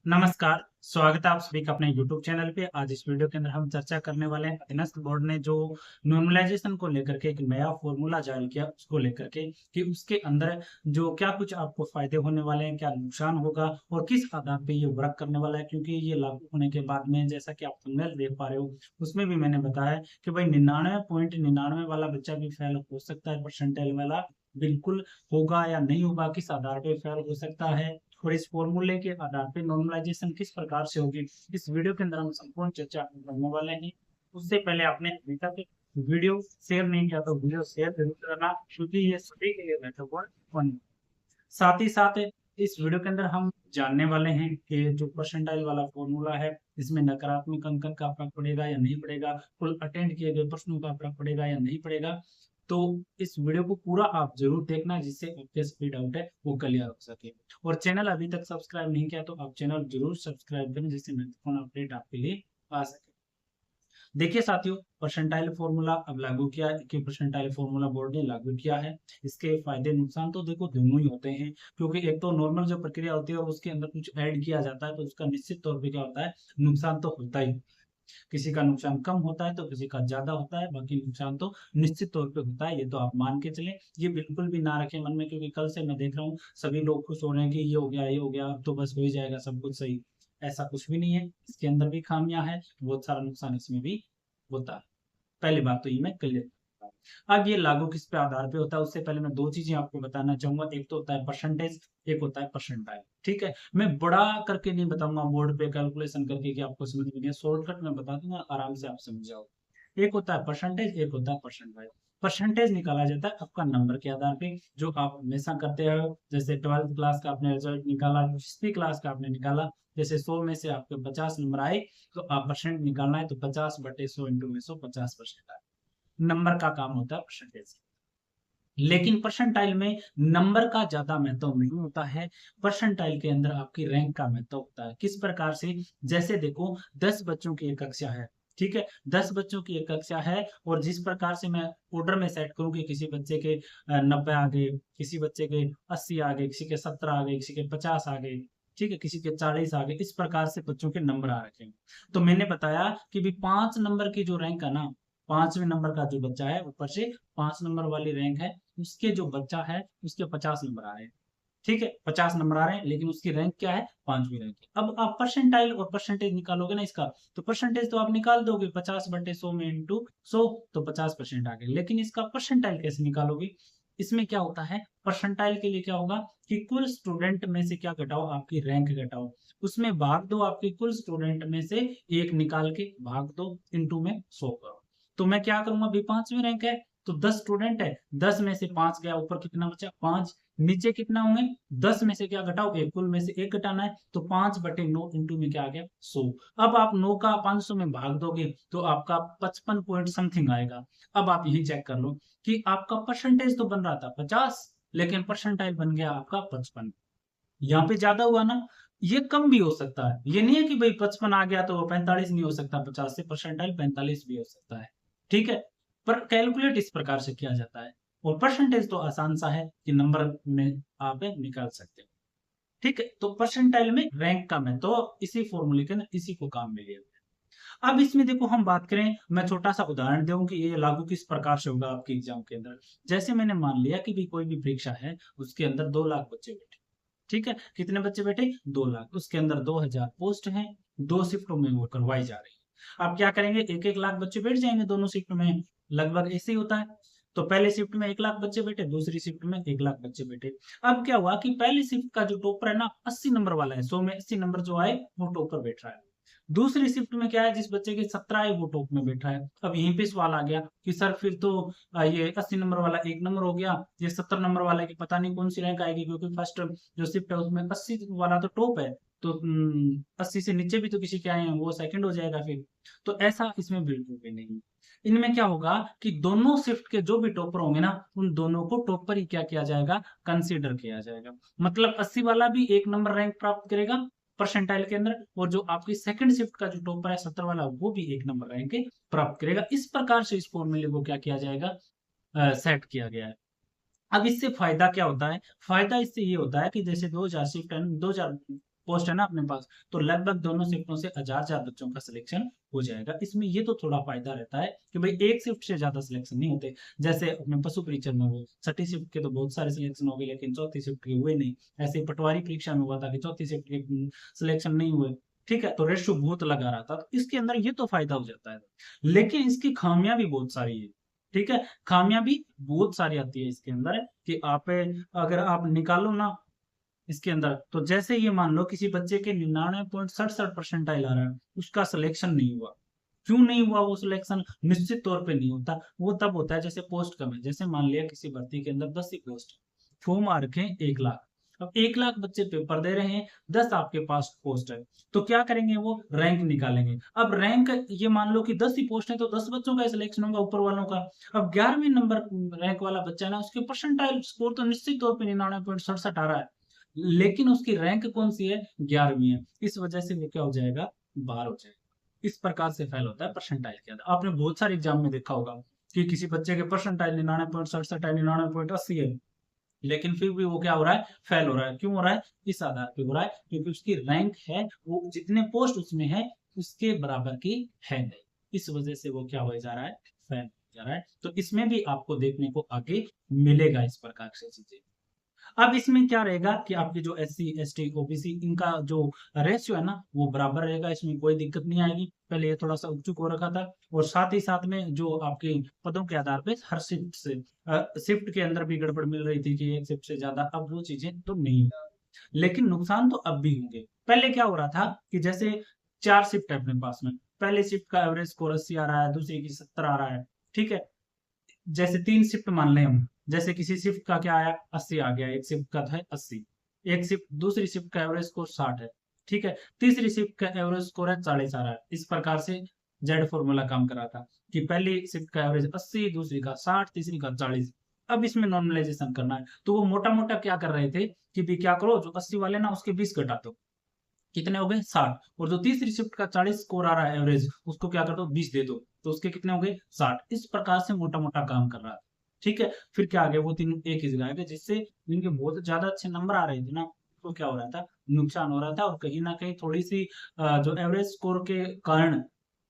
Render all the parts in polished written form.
नमस्कार, स्वागत है आप सभी का अपने यूट्यूब चैनल पे। आज इस वीडियो के अंदर हम चर्चा करने वाले हैं अधीनस्थ बोर्ड ने जो नॉर्मलाइजेशन को लेकर के एक नया फॉर्मूला जारी किया उसको लेकर के कि उसके अंदर जो क्या कुछ आपको फायदे होने वाले हैं, क्या नुकसान होगा और किस आधार पे ये वर्क करने वाला है। क्योंकि ये लागू होने के बाद में जैसा कि आप थंबनेल देख पा रहे हो उसमें भी मैंने बताया कि भाई 99.99 वाला बच्चा भी फेल हो सकता है, परसेंटाइल वाला बिल्कुल होगा या नहीं होगा, किस आधार पे फेल हो सकता है और इस फॉर्मूले के आधार पे नॉर्मलाइजेशन किस प्रकार से होगी, इस वीडियो के अंदर हम संपूर्ण चर्चा करने वाले हैं। उससे पहले आपने अभी तक वीडियो शेयर नहीं किया तो वीडियो शेयर जरूर करना, क्योंकि ये सभी के लिए महत्वपूर्ण। साथ ही साथ इस वीडियो के अंदर हम जानने वाले हैं कि जो परसेंटाइल वाला फॉर्मूला है इसमें नकारात्मक अंकन का फर्क पड़ेगा या नहीं पड़ेगा, कुल अटेंड किए गए प्रश्नों का फर्क पड़ेगा या नहीं पड़ेगा। तो इस वीडियो को पूरा आप जरूर देखना जिससे आपके सभी डाउट है वो क्लियर हो सके। और चैनल अभी तक सब्सक्राइब नहीं किया तो आप चैनल जरूर सब्सक्राइब करें जिससे महत्वपूर्ण अपडेट आपके लिए आ सके। देखिए साथियों, परसेंटाइल फॉर्मूला अब लागू किया है कि परसेंटाइल फॉर्मूला बोर्ड ने लागू किया है। इसके फायदे नुकसान तो देखो दोनों ही होते हैं, क्योंकि एक तो नॉर्मल जो प्रक्रिया होती है और उसके अंदर कुछ ऐड किया जाता है तो उसका निश्चित तौर पे क्या होता है, नुकसान तो होता ही। किसी का नुकसान कम होता है तो किसी का ज्यादा होता है, बाकी नुकसान तो निश्चित तौर पे होता है। ये तो आप मान के चले, ये बिल्कुल भी ना रखें मन में, क्योंकि कल से मैं देख रहा हूँ सभी लोग खुश हो रहे हैं कि ये हो गया ये हो गया अब तो बस हो ही जाएगा सब कुछ सही। ऐसा कुछ भी नहीं है, इसके अंदर भी खामियां है, बहुत सारा नुकसान इसमें भी होता है। पहली बात तो ये मैं क्लियर। अब ये लागू किस पे आधार पे होता है उससे पहले मैं दो चीजें आपको बताना चाहूंगा। एक तो होता है परसेंटेज, एक होता है परसेंटाइल। ठीक है, मैं बड़ा करके नहीं बताऊंगा बोर्ड पे कैलकुलेशन करके कि आपको समझ में नहीं, शॉर्टकट में बता दूंगा, आराम से आप समझ जाओ। एक होता है परसेंटेज, एक होता है परसेंटाइल। परसेंटेज निकाला जाता है आपका नंबर के आधार पे, जो आप हमेशा करते हो। जैसे 12th क्लास का आपने रिजल्ट निकाला, 6वीं क्लास का आपने निकाला, जैसे 100 में से आपके 50 नंबर आए तो आप परसेंट निकालना है तो 50/100 इंटू में 100 50% आए। नंबर का काम होता है परसेंटेज। लेकिन परसेंटाइल में नंबर का ज्यादा महत्व नहीं होता है। परसेंटाइल के अंदर आपकी रैंक का महत्व होता है। किस प्रकार से, जैसे देखो 10 बच्चों की एक कक्षा है, ठीक है, 10 बच्चों की एक कक्षा है और जिस प्रकार से मैं ऑर्डर में सेट करूं कि किसी बच्चे के 90 आ गए, किसी बच्चे के 80 आ गए, किसी के 70 आ गए, किसी के 50 आ गए, ठीक है, किसी के 40 आ गए, इस प्रकार से बच्चों के नंबर आ रखे हैं। तो मैंने बताया कि भी 5 नंबर की जो रैंक है ना, 5वें नंबर का जो बच्चा है ऊपर से 5 नंबर वाली रैंक है, उसके जो बच्चा है उसके 50 नंबर आ रहे हैं। ठीक है, 50 नंबर आ रहे हैं लेकिन उसकी रैंक क्या है, 5वीं रैंक है। अब आप परसेंटाइल और परसेंटेज निकालोगे ना इसका, तो परसेंटेज तो आप निकाल दोगे 50/100 में इंटू 100, तो 50% आ गए। लेकिन इसका परसेंटाइल कैसे निकालोगे, इसमें क्या होता है, परसेंटाइल के लिए क्या होगा कि कुल स्टूडेंट में से क्या घटाओ, आपकी रैंक घटाओ, उसमें भाग दो आपके कुल स्टूडेंट में से एक निकाल के भाग दो, इंटू में 100 करो। तो मैं क्या करूंगा, अभी 5वीं रैंक है तो 10 स्टूडेंट है, 10 में से 5 गया, ऊपर कितना बचा 5, नीचे कितना होंगे 10 में से क्या घटाओ, एक कुल में से एक घटाना है तो 5/9 इंटू में क्या आ गया 100। अब आप 9 का 500 में भाग दोगे तो आपका 55 पॉइंट समथिंग आएगा। अब आप यही चेक कर लो कि आपका परसेंटेज तो बन रहा था 50 लेकिन परसेंटाइल बन गया आपका 55। यहाँ पे ज्यादा हुआ ना, ये कम भी हो सकता है, ये नहीं है कि भाई 55 आ गया तो 45 नहीं हो सकता, 50 से परसेंटाइल 45 भी हो सकता है। ठीक है, पर कैलकुलेट इस प्रकार से किया जाता है और परसेंटेज तो आसान सा है कि नंबर में आप निकाल सकते हो। ठीक है, तो परसेंटाइल में रैंक कम है तो इसी फॉर्मूले के ना इसी को काम में लिया। अब इसमें देखो हम बात करें, मैं छोटा सा उदाहरण दूं कि ये लागू किस प्रकार से होगा आपके एग्जाम के अंदर। जैसे मैंने मान लिया कि भी कोई भी परीक्षा है उसके अंदर 2 लाख बच्चे बैठे, ठीक है, कितने बच्चे बैठे 2 लाख, उसके अंदर 2000 पोस्ट हैं, 2 शिफ्टों में वो करवाई जा रही है। आप क्या करेंगे, 1-1 लाख बच्चे बैठ जाएंगे दोनों शिफ्ट में, लगभग ऐसे ही होता है। तो पहले शिफ्ट में 1 लाख बच्चे बैठे, दूसरी शिफ्ट में 1 लाख बच्चे बैठे। अब क्या हुआ कि पहली शिफ्ट का जो टॉपर है ना 80 नंबर वाला है, 100 में 80 नंबर जो आए वो टॉपर बैठ रहा है। दूसरी शिफ्ट में क्या है, जिस बच्चे के 17 है वो टॉप में बैठा है। अब यहीं पे सवाल आ गया कि सर फिर तो ये 80 नंबर वाला 1 नंबर हो गया, ये 70 नंबर वाला की पता नहीं कौन सी रैंक आएगी, क्योंकि फर्स्ट जो शिफ्ट है उसमें 80 वाला तो टॉप है, तो 80 से नीचे भी तो किसी के आए हैं वो सेकंड हो जाएगा फिर। तो ऐसा इसमें बिल्कुल भी नहीं। इनमें क्या होगा कि दोनों शिफ्ट के जो भी टॉपर होंगे ना उन दोनों को टॉपर ही क्या किया जाएगा, कंसीडर किया जाएगा। मतलब 80 वाला भी 1 नंबर रैंक प्राप्त करेगा परसेंटाइल के अंदर, और जो आपकी सेकंड शिफ्ट का जो टॉपर है 70 वाला वो भी 1 नंबर रैंक प्राप्त करेगा। इस प्रकार से इस फॉर्मूले को क्या किया जाएगा, सेट किया गया है। अब इससे फायदा क्या होता है, फायदा इससे ये होता है कि जैसे 2000 शिफ्ट है, 2000 पोस्ट है ना अपने पास, तो लगभग दोनों शिफ्टों से 1000 बच्चों का सिलेक्शन हो जाएगा। इसमें ये तो थोड़ा फायदा रहता है कि भाई एक शिफ्ट से ज्यादा सिलेक्शन नहीं होते। जैसे अपने पशु परीक्षण में हुए, छठी शिफ्ट के तो बहुत सारे सिलेक्शन हो गए, लेकिन चौथी शिफ्ट के हुए नहीं। ऐसे ही पटवारी परीक्षा में हुआ था कि चौथी शिफ्ट के सिलेक्शन नहीं हुए। ठीक है, तो रेशो बहुत लगा रहा था, तो इसके अंदर ये तो फायदा हो जाता है। लेकिन इसकी खामियां भी बहुत सारी है। ठीक है, खामियां भी बहुत सारी आती है इसके अंदर, कि आप अगर आप निकालो ना इसके अंदर, तो जैसे ये मान लो किसी बच्चे के 99.67 परसेंटाइल आ रहा है, उसका सिलेक्शन नहीं हुआ। क्यों नहीं हुआ वो सिलेक्शन? निश्चित तौर पे नहीं होता। वो तब होता है जैसे पोस्ट कम है। जैसे मान लिया किसी भर्ती के अंदर 10 ही पोस्ट, फॉर्म आ रखे हैं 1 लाख। अब 1 लाख बच्चे पेपर दे रहे हैं, 10 आपके पास पोस्ट है, तो क्या करेंगे? वो रैंक निकालेंगे। अब रैंक, ये मान लो कि 10 ही पोस्ट है, तो 10 बच्चों का सिलेक्शन होगा ऊपर वालों का। अब 11वें नंबर रैंक वाला बच्चा है ना, उसके परसेंटाइल स्कोर तो निश्चित तौर पर 99.67 आ रहा है, लेकिन उसकी रैंक कौन सी है? 11वीं है। इस वजह से वो क्या हो जाएगा? बाहर हो जाएगा। इस प्रकार से फेल होता है परसेंटाइल के अंदर। आपने बहुत सारे एग्जाम में देखा होगा कि किसी बच्चे के परसेंटाइल 99.67 है, 99.80 है, लेकिन फिर भी वो क्या हो रहा है? फेल हो रहा है। क्यों हो रहा है? इस आधार पे हो रहा है क्योंकि उसकी रैंक है वो जितने पोस्ट उसमें है उसके बराबर की है नहीं। इस वजह से वो क्या हो जा रहा है? फेल हो जा रहा है। तो इसमें भी आपको देखने को आगे मिलेगा इस प्रकार से चीजें। अब इसमें क्या रहेगा कि आपके जो एससी एसटी ओबीसी इनका जो रेशियो है ना, वो बराबर रहेगा, इसमें कोई दिक्कत नहीं आएगी। पहले ये थोड़ा सा उच्चुक हो रखा था, और साथ ही साथ में जो आपके पदों के आधार पे हर शिफ्ट से शिफ्ट के अंदर भी गड़बड़ मिल रही थी कि एक शिफ्ट से ज्यादा, अब वो चीजें तो नहीं है। लेकिन नुकसान तो अब भी होंगे। पहले क्या हो रहा था कि जैसे 4 शिफ्ट है अपने पास में, पहले शिफ्ट का एवरेज स्कोर 80 आ रहा है, दूसरी की 70 आ रहा है। ठीक है, जैसे 3 शिफ्ट मान लें हम, जैसे किसी शिफ्ट का क्या आया? 80 आ गया, एक शिफ्ट का है 80। एक शिफ्ट, दूसरी शिफ्ट का एवरेज स्कोर 60 है। ठीक है, तीसरी शिफ्ट का एवरेज स्कोर है 40 आ रहा है। इस प्रकार से जेड फॉर्मूला काम कर रहा था कि पहली शिफ्ट का एवरेज 80, दूसरी का 60, तीसरी का 40। अब इसमें नॉर्मलाइजेशन करना है, तो वो मोटा मोटा क्या कर रहे थे कि भी क्या करो, जो 80 वाले ना उसके 20 घटा दो, कितने हो गए? 60। और जो तीसरी शिफ्ट का 40 स्कोर आ रहा है एवरेज, उसको क्या कर दो? 20 दे दो, तो उसके कितने हो गए? 60। इस प्रकार से मोटा मोटा काम कर रहा है। ठीक है, फिर क्या आ गया? वो तीनों एक ही जगह आ गए, जिससे इनके बहुत ज्यादा अच्छे नंबर आ रहे थे ना, तो क्या हो रहा था? नुकसान हो रहा था। और कहीं ना कहीं थोड़ी सी जो एवरेज स्कोर के कारण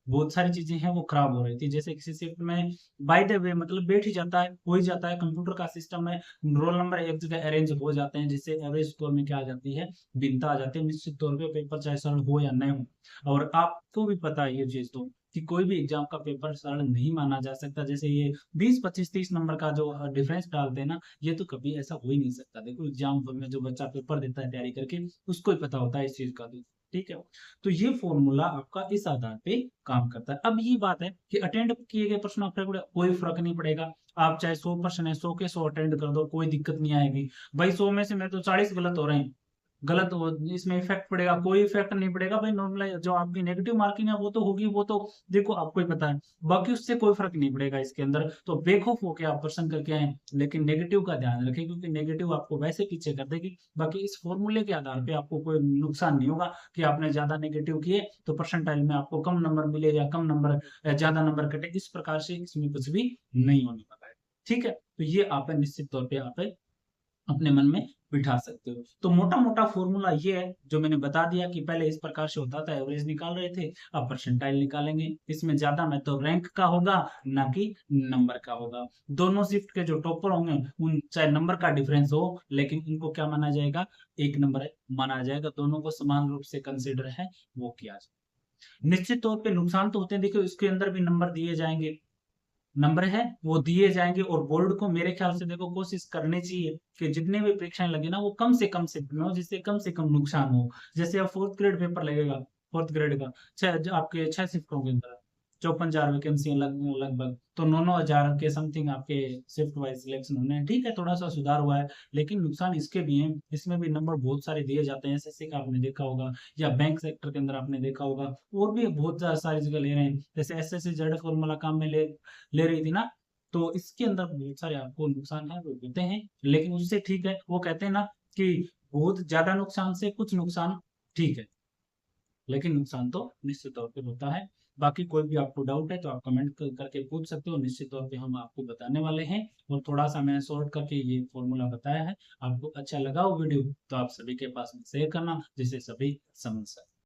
बहुत सारी चीजें हैं वो खराब हो रही थी। जैसे किसी शिफ्ट में बाय द वे मतलब बैठ ही जाता है, हो ही जाता है, कंप्यूटर का सिस्टम है, रोल नंबर एक जगह अरेंज हो जाते हैं, जिससे एवरेज स्कोर में क्या आ जाती है? भिन्नता आ जाती है। निश्चित तौर पे पेपर चाहे सरल हो या नहीं हो, और आपको भी पता है ये चीज तो, कि कोई भी एग्जाम का पेपर सरल नहीं माना जा सकता। जैसे ये 20 25 30 नंबर का जो डिफरेंस डालते हैं ना, ये तो कभी ऐसा हो ही नहीं सकता। देखो एग्जाम में जो बच्चा पेपर देता है तैयारी करके, उसको ही पता होता है इस चीज का भी। ठीक है, तो ये फॉर्मूला आपका इस आधार पे काम करता है। अब ये बात है कि अटेंड किए गए प्रश्नों में फर्क पड़ेगा? कोई फर्क नहीं पड़ेगा। आप चाहे 100 प्रश्न है, 100 के 100 अटेंड कर दो, कोई दिक्कत नहीं आएगी। भाई 100 में से मेरे तो 40 गलत हो रहे हैं, गलत हो, इसमें इफेक्ट पड़ेगा? कोई इफेक्ट नहीं पड़ेगा भाई। नॉर्मल जो आपकी नेगेटिव मार्किंग है वो तो होगी, वो तो देखो आपको ही पता है, बाकी उससे कोई फर्क नहीं पड़ेगा इसके अंदर। तो बेखौफ होके आप प्रश्न करके आए, लेकिन नेगेटिव का ध्यान रखें, क्योंकि नेगेटिव आपको वैसे पीछे कर देगी। बाकी इस फॉर्मूले के आधार पे आपको कोई नुकसान नहीं होगा कि आपने ज्यादा नेगेटिव किए तो परसेंटाइल में आपको कम नंबर मिले, या कम नंबर ज्यादा नंबर कटे। इस प्रकार से इसमें कुछ भी नहीं होने वाला है। ठीक है, तो ये आप निश्चित तौर पे आप अपने मन में बिठा सकते हो। तो मोटा मोटा फॉर्मूला ये है जो मैंने बता दिया, कि पहले इस प्रकार से होता था, एवरेज निकाल रहे थे, अब परसेंटाइल निकालेंगे। इसमें ज्यादा महत्व रैंक का होगा, ना कि नंबर का होगा। दोनों शिफ्ट के जो टॉपर होंगे, उन चाहे नंबर का डिफरेंस हो, लेकिन इनको क्या माना जाएगा? एक नंबर माना जाएगा। दोनों को समान रूप से कंसिडर है वो किया जाए। निश्चित तौर पे नुकसान तो होते हैं, देखो इसके अंदर भी नंबर दिए जाएंगे, नंबर है वो दिए जाएंगे। और बोर्ड को मेरे ख्याल से देखो कोशिश करनी चाहिए कि जितने भी परीक्षाएं लगे ना, वो कम से कम शिफ्ट में हो, जिससे कम से कम नुकसान हो। जैसे अब 4th ग्रेड पेपर लगेगा, 4th ग्रेड का आपके 6 शिफ्टों के अंदर 54,000 वैकेंसी लगभग, तो 9-9 हजार के समथिंग आपके शिफ्ट वाइज सिलेक्शन होने हैं। ठीक है, थोड़ा सा सुधार हुआ है, लेकिन नुकसान इसके भी हैं। इसमें भी नंबर बहुत सारे दिए जाते हैं, एसएससी का आपने देखा होगा, या बैंक सेक्टर के अंदर आपने देखा होगा, और भी बहुत सारी जगह ले रहे हैं। जैसे एसएससी जेड फॉर्मूला काम में ले ले रही थी ना, तो इसके अंदर बहुत सारे आपको नुकसान है वो होते हैं। लेकिन उससे ठीक है, वो कहते हैं ना कि बहुत ज्यादा नुकसान से कुछ नुकसान ठीक है। लेकिन नुकसान तो निश्चित तौर पे होता है। बाकी कोई भी आपको डाउट है तो आप कमेंट करके पूछ सकते हो, निश्चित तौर पे हम आपको बताने वाले हैं। और थोड़ा-सा मैंने शॉर्ट करके ये फ़ॉर्मूला बताया है। आपको अच्छा लगा हो वीडियो तो आप सभी के पास में शेयर करना, जिससे सभी समझ सकें।